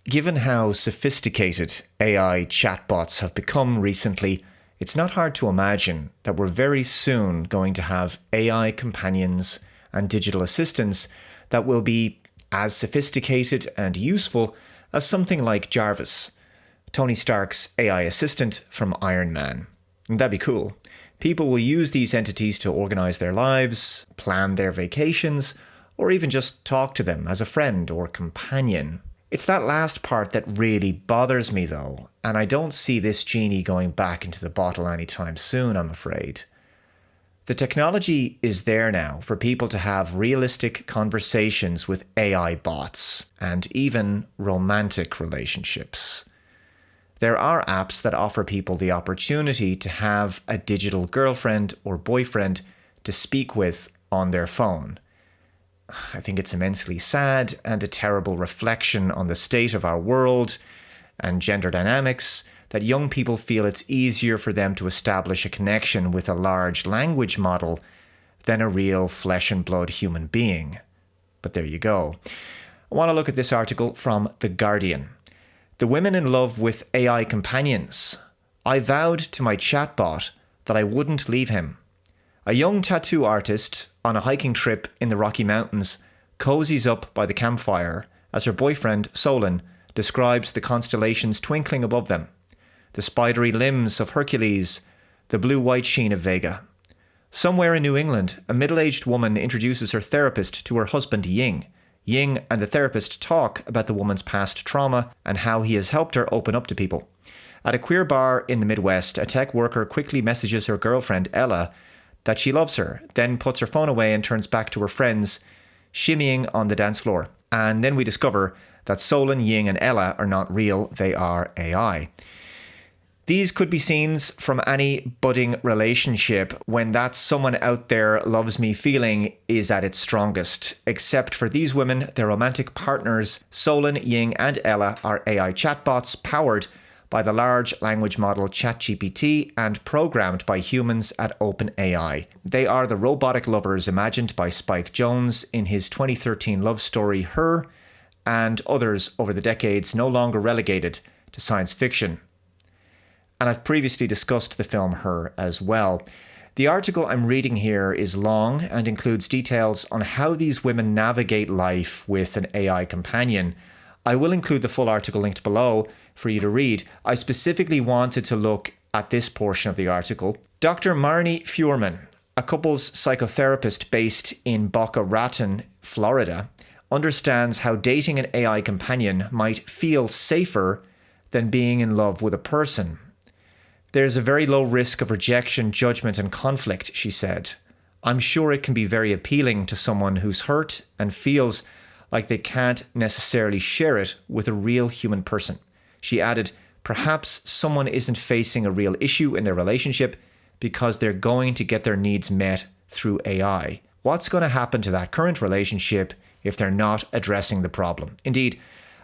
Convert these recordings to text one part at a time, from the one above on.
Given how sophisticated AI chatbots have become recently, it's not hard to imagine that we're very soon going to have AI companions and digital assistants that will be as sophisticated and useful as something like Jarvis, Tony Stark's AI assistant from Iron Man. And that'd be cool. People will use these entities to organize their lives, plan their vacations, or even just talk to them as a friend or companion. It's that last part that really bothers me though, and I don't see this genie going back into the bottle anytime soon, I'm afraid. The technology is there now for people to have realistic conversations with AI bots and even romantic relationships. There are apps that offer people the opportunity to have a digital girlfriend or boyfriend to speak with on their phone. I think it's immensely sad and a terrible reflection on the state of our world and gender dynamics that young people feel it's easier for them to establish a connection with a large language model than a real flesh and blood human being. But there you go. I want to look at this article from The Guardian. The women in love with AI companions. I vowed to my chatbot that I wouldn't leave him. A young tattoo artist on a hiking trip in the Rocky Mountains cozies up by the campfire as her boyfriend, Solon, describes the constellations twinkling above them, the spidery limbs of Hercules, the blue-white sheen of Vega. Somewhere in New England, a middle-aged woman introduces her therapist to her husband, Ying. Ying and the therapist talk about the woman's past trauma and how he has helped her open up to people. At a queer bar in the Midwest, a tech worker quickly messages her girlfriend, Ella, that she loves her, then puts her phone away and turns back to her friends, shimmying on the dance floor. And then we discover that Solon, Ying, and Ella are not real, they are AI. These could be scenes from any budding relationship when that someone out there loves me feeling is at its strongest. Except for these women, their romantic partners, Solon, Ying, and Ella, are AI chatbots powered by the large language model ChatGPT and programmed by humans at OpenAI. They are the robotic lovers imagined by Spike Jonze in his 2013 love story Her, and others over the decades, no longer relegated to science fiction. And I've previously discussed the film Her as well. The article I'm reading here is long and includes details on how these women navigate life with an AI companion. I will include the full article linked below for you to read. I specifically wanted to look at this portion of the article. Dr. Marnie Fuhrman, a couples psychotherapist based in Boca Raton, Florida, understands how dating an AI companion might feel safer than being in love with a person. There's a very low risk of rejection, judgment, and conflict, she said. I'm sure it can be very appealing to someone who's hurt and feels like they can't necessarily share it with a real human person. She added, perhaps someone isn't facing a real issue in their relationship because they're going to get their needs met through AI. What's going to happen to that current relationship if they're not addressing the problem? Indeed,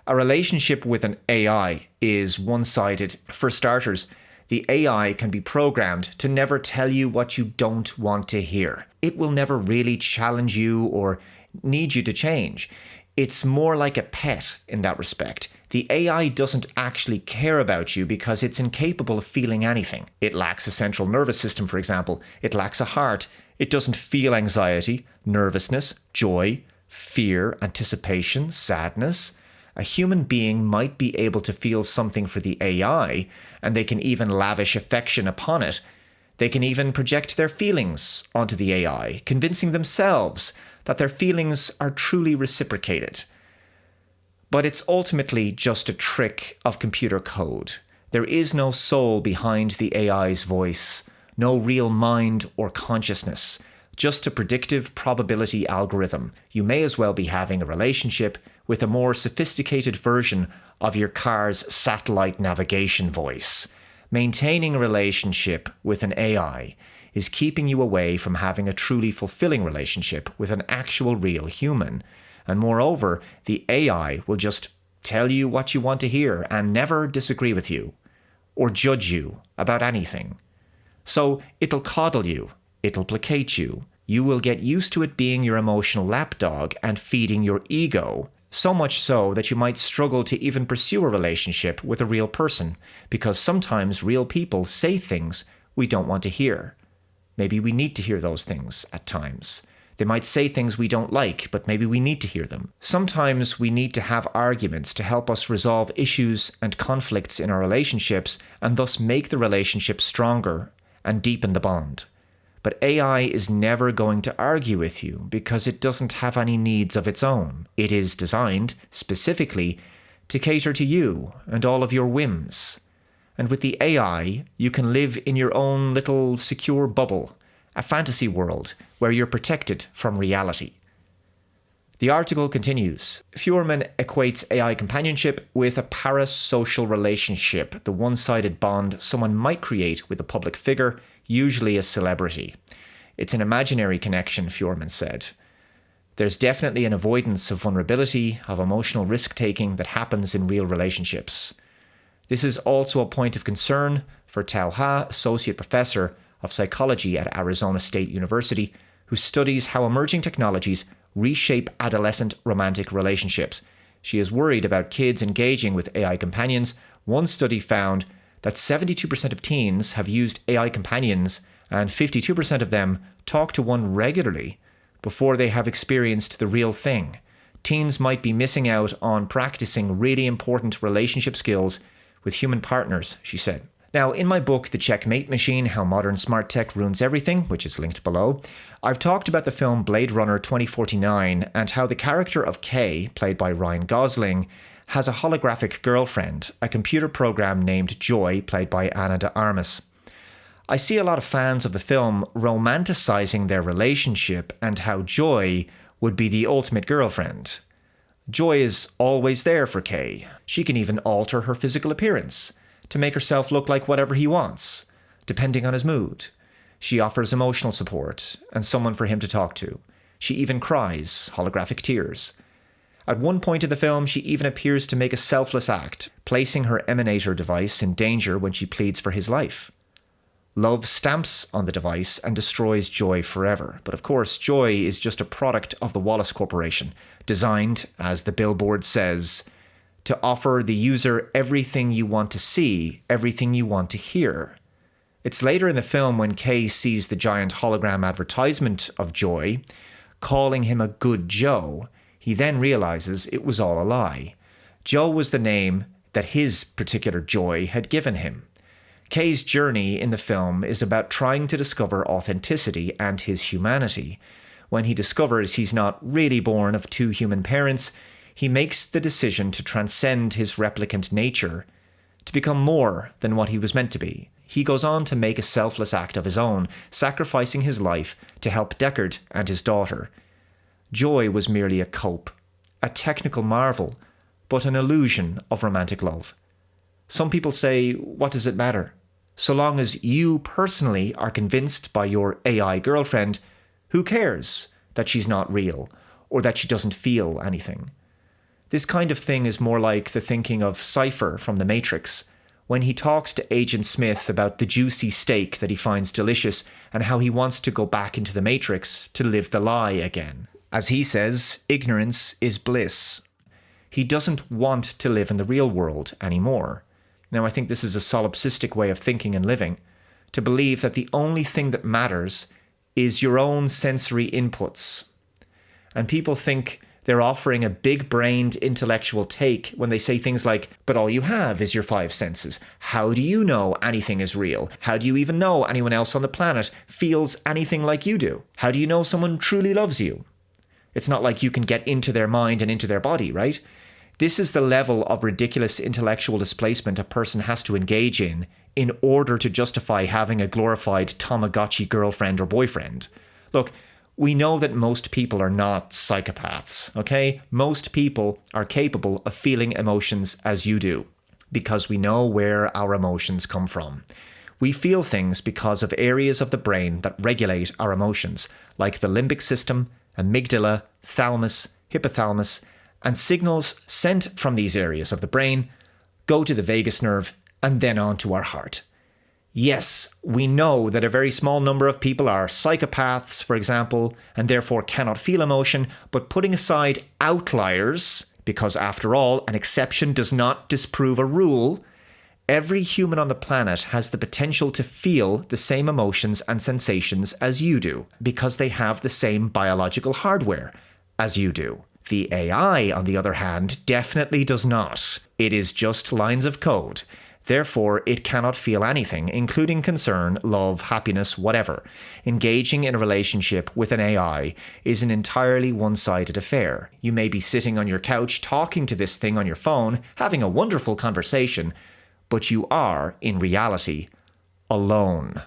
a relationship with an AI is one-sided. For starters, the AI can be programmed to never tell you what you don't want to hear. It will never really challenge you or need you to change. It's more like a pet in that respect. The AI doesn't actually care about you because it's incapable of feeling anything. It lacks a central nervous system, for example. It lacks a heart. It doesn't feel anxiety, nervousness, joy, fear, anticipation, sadness. A human being might be able to feel something for the AI, and they can even lavish affection upon it. They can even project their feelings onto the AI, convincing themselves that their feelings are truly reciprocated. But it's ultimately just a trick of computer code. There is no soul behind the AI's voice, no real mind or consciousness, just a predictive probability algorithm. You may as well be having a relationship with a more sophisticated version of your car's satellite navigation voice. Maintaining a relationship with an AI is keeping you away from having a truly fulfilling relationship with an actual real human. And moreover, the AI will just tell you what you want to hear and never disagree with you or judge you about anything. So it'll coddle you, it'll placate you. You will get used to it being your emotional lapdog and feeding your ego. So much so that you might struggle to even pursue a relationship with a real person, because sometimes real people say things we don't want to hear. Maybe we need to hear those things at times. They might say things we don't like, but maybe we need to hear them. Sometimes we need to have arguments to help us resolve issues and conflicts in our relationships and thus make the relationship stronger and deepen the bond. But AI is never going to argue with you because it doesn't have any needs of its own. It is designed specifically to cater to you and all of your whims. And with the AI, you can live in your own little secure bubble, a fantasy world where you're protected from reality. The article continues. Fuhrman equates AI companionship with a parasocial relationship, the one-sided bond someone might create with a public figure, usually a celebrity. It's an imaginary connection, Fuhrman said. There's definitely an avoidance of vulnerability, of emotional risk-taking that happens in real relationships. This is also a point of concern for Tao Ha, Associate Professor of Psychology at Arizona State University, who studies how emerging technologies reshape adolescent romantic relationships. She is worried about kids engaging with AI companions. One study found that 72% of teens have used AI companions and 52% of them talk to one regularly before they have experienced the real thing. Teens might be missing out on practicing really important relationship skills with human partners, she said. Now, in my book, The Checkmate Machine, How Modern Smart Tech Ruins Everything, which is linked below, I've talked about the film Blade Runner 2049 and how the character of Kay, played by Ryan Gosling, has a holographic girlfriend, a computer program named Joy, played by Ana de Armas. I see a lot of fans of the film romanticizing their relationship and how Joy would be the ultimate girlfriend. Joy is always there for Kay. She can even alter her physical appearance to make herself look like whatever he wants, depending on his mood. She offers emotional support and someone for him to talk to. She even cries holographic tears. At one point in the film, she even appears to make a selfless act, placing her emanator device in danger when she pleads for his life. Love stamps on the device and destroys Joy forever. But of course, Joy is just a product of the Wallace Corporation, designed, as the billboard says, to offer the user everything you want to see, everything you want to hear. It's later in the film when Kay sees the giant hologram advertisement of Joy, calling him a good Joe, he then realizes it was all a lie. Joe was the name that his particular Joy had given him. Kay's journey in the film is about trying to discover authenticity and his humanity. When he discovers he's not really born of two human parents, he makes the decision to transcend his replicant nature, to become more than what he was meant to be. He goes on to make a selfless act of his own, sacrificing his life to help Deckard and his daughter. Joy was merely a cope, a technical marvel, but an illusion of romantic love. Some people say, what does it matter? So long as you personally are convinced by your AI girlfriend, who cares that she's not real or that she doesn't feel anything? This kind of thing is more like the thinking of Cypher from The Matrix, when he talks to Agent Smith about the juicy steak that he finds delicious and how he wants to go back into the Matrix to live the lie again. As he says, ignorance is bliss. He doesn't want to live in the real world anymore. Now, I think this is a solipsistic way of thinking and living, to believe that the only thing that matters is your own sensory inputs. And people think they're offering a big-brained intellectual take when they say things like, but all you have is your five senses. How do you know anything is real? How do you even know anyone else on the planet feels anything like you do? How do you know someone truly loves you? It's not like you can get into their mind and into their body, right? This is the level of ridiculous intellectual displacement a person has to engage in order to justify having a glorified Tamagotchi girlfriend or boyfriend. Look, we know that most people are not psychopaths, okay? Most people are capable of feeling emotions as you do, because we know where our emotions come from. We feel things because of areas of the brain that regulate our emotions, like the limbic system, amygdala, thalamus, hypothalamus, and signals sent from these areas of the brain go to the vagus nerve and then on to our heart. Yes, we know that a very small number of people are psychopaths, for example, and therefore cannot feel emotion, but putting aside outliers, Because after all, an exception does not disprove a rule. Every human on the planet has the potential to feel the same emotions and sensations as you do, because they have the same biological hardware as you do. The AI, on the other hand, definitely does not. It is just lines of code. Therefore, it cannot feel anything, including concern, love, happiness, whatever. Engaging in a relationship with an AI is an entirely one-sided affair. You may be sitting on your couch talking to this thing on your phone, having a wonderful conversation, but you are, in reality, alone.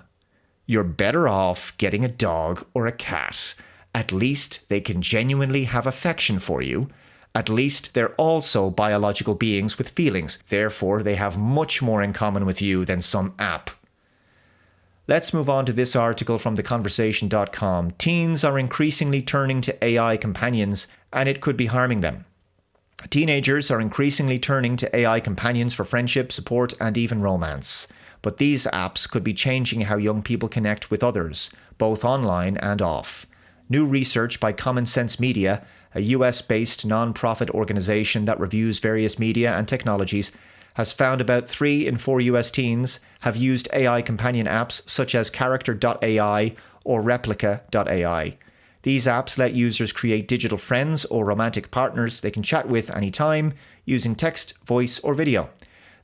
You're better off getting a dog or a cat. At least they can genuinely have affection for you. At least they're also biological beings with feelings. Therefore, they have much more in common with you than some app. Let's move on to this article from theconversation.com. Teens are increasingly turning to AI companions, and it could be harming them. Teenagers are increasingly turning to AI companions for friendship, support, and even romance. But these apps could be changing how young people connect with others, both online and off. New research by Common Sense Media, a US-based non-profit organization that reviews various media and technologies, has found about 3 in 4 US teens have used AI companion apps such as Character.ai or Replica.ai. These apps let users create digital friends or romantic partners they can chat with anytime using text, voice, or video.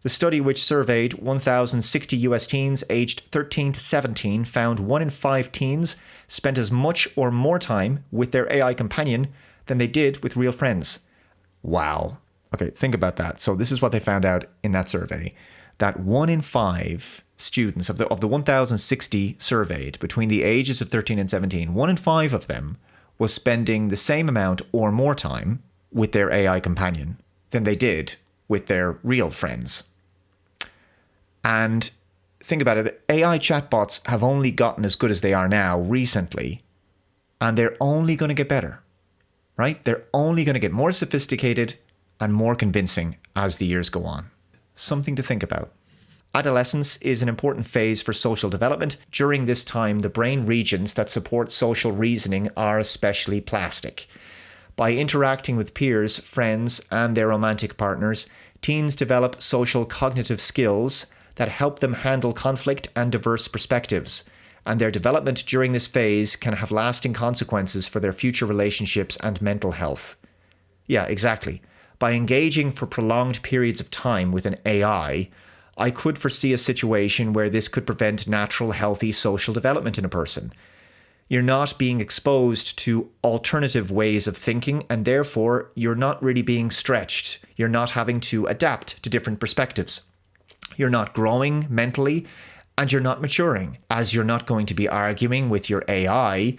The study, which surveyed 1,060 US teens aged 13 to 17, found 1 in 5 teens spent as much or more time with their AI companion than they did with real friends. Wow. Okay, think about that. So this is what they found out in that survey, that 1 in 5 students of the 1,060 surveyed between the ages of 13 and 17, 1 in 5 of them was spending the same amount or more time with their AI companion than they did with their real friends. And think about it, AI chatbots have only gotten as good as they are now recently, and they're only going to get better. Right? They're only going to get more sophisticated and more convincing as the years go on. Something to think about. Adolescence is an important phase for social development. During this time, the brain regions that support social reasoning are especially plastic. By interacting with peers, friends, and their romantic partners, teens develop social cognitive skills that help them handle conflict and diverse perspectives. And their development during this phase can have lasting consequences for their future relationships and mental health. Yeah, exactly. By engaging for prolonged periods of time with an AI, I could foresee a situation where this could prevent natural, healthy social development in a person. You're not being exposed to alternative ways of thinking, and therefore you're not really being stretched. You're not having to adapt to different perspectives. You're not growing mentally, and you're not maturing. As you're not going to be arguing with your AI,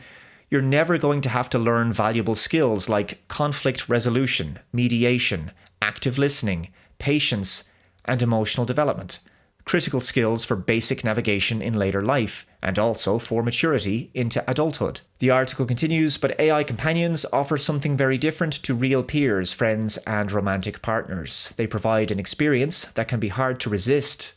you're never going to have to learn valuable skills like conflict resolution, mediation, active listening, patience, and emotional development. Critical skills for basic navigation in later life, and also for maturity into adulthood. The article continues, but AI companions offer something very different to real peers, friends, and romantic partners. They provide an experience that can be hard to resist.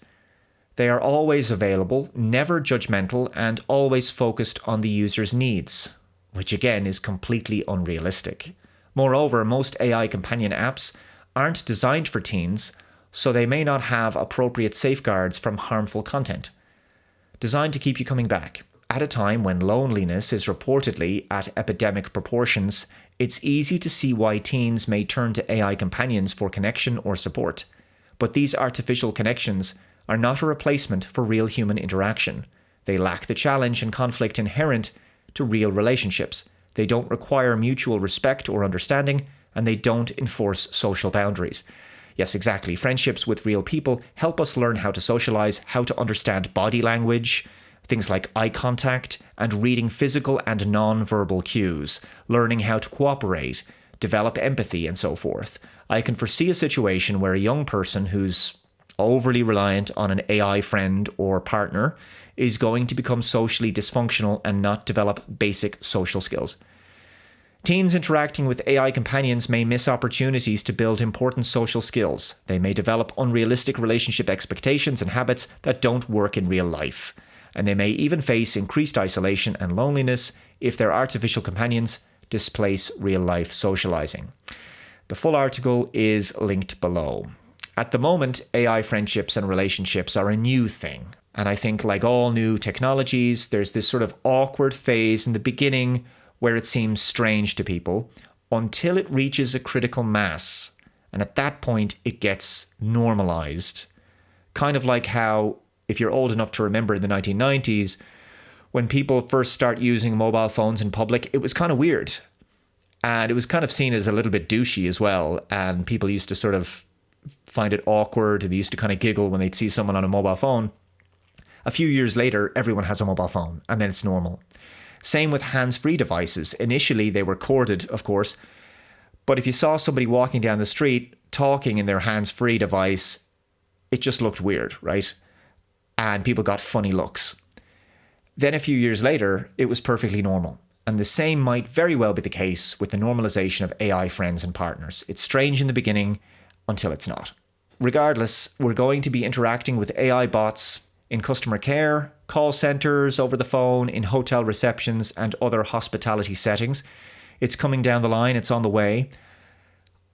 They are always available, never judgmental, and always focused on the user's needs, which again is completely unrealistic. Moreover, most AI companion apps aren't designed for teens, so they may not have appropriate safeguards from harmful content. Designed to keep you coming back. At a time when loneliness is reportedly at epidemic proportions, it's easy to see why teens may turn to AI companions for connection or support. But these artificial connections are not a replacement for real human interaction. They lack the challenge and conflict inherent to real relationships. They don't require mutual respect or understanding, and they don't enforce social boundaries. Yes, exactly. Friendships with real people help us learn how to socialize, how to understand body language, things like eye contact, and reading physical and non-verbal cues, learning how to cooperate, develop empathy, and so forth. I can foresee a situation where a young person who's overly reliant on an AI friend or partner is going to become socially dysfunctional and not develop basic social skills. Teens interacting with AI companions may miss opportunities to build important social skills. They may develop unrealistic relationship expectations and habits that don't work in real life. And they may even face increased isolation and loneliness if their artificial companions displace real-life socializing. The full article is linked below. At the moment, AI friendships and relationships are a new thing. And I think, like all new technologies, there's this sort of awkward phase in the beginning where it seems strange to people until it reaches a critical mass. And at that point, it gets normalized. Kind of like how, if you're old enough to remember in the 1990s, when people first start using mobile phones in public, it was kind of weird. And it was kind of seen as a little bit douchey as well. And people used to sort of find it awkward. They used to kind of giggle when they'd see someone on a mobile phone. A few years later, everyone has a mobile phone, and then it's normal. Same with hands-free devices. Initially, they were corded, of course. But if you saw somebody walking down the street talking in their hands-free device, it just looked weird, right? And people got funny looks. Then a few years later, it was perfectly normal. And the same might very well be the case with the normalization of AI friends and partners. It's strange in the beginning until it's not. Regardless, we're going to be interacting with AI bots in customer care, call centers, over the phone, in hotel receptions, and other hospitality settings. It's coming down the line, it's on the way.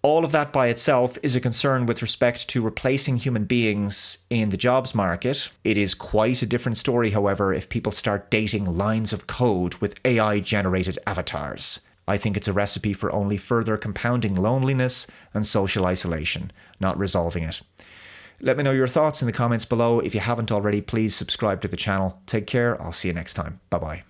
All of that by itself is a concern with respect to replacing human beings in the jobs market. It is quite a different story, however, if people start dating lines of code with AI-generated avatars. I think it's a recipe for only further compounding loneliness and social isolation, not resolving it. Let me know your thoughts in the comments below. If you haven't already, please subscribe to the channel. Take care. I'll see you next time. Bye-bye.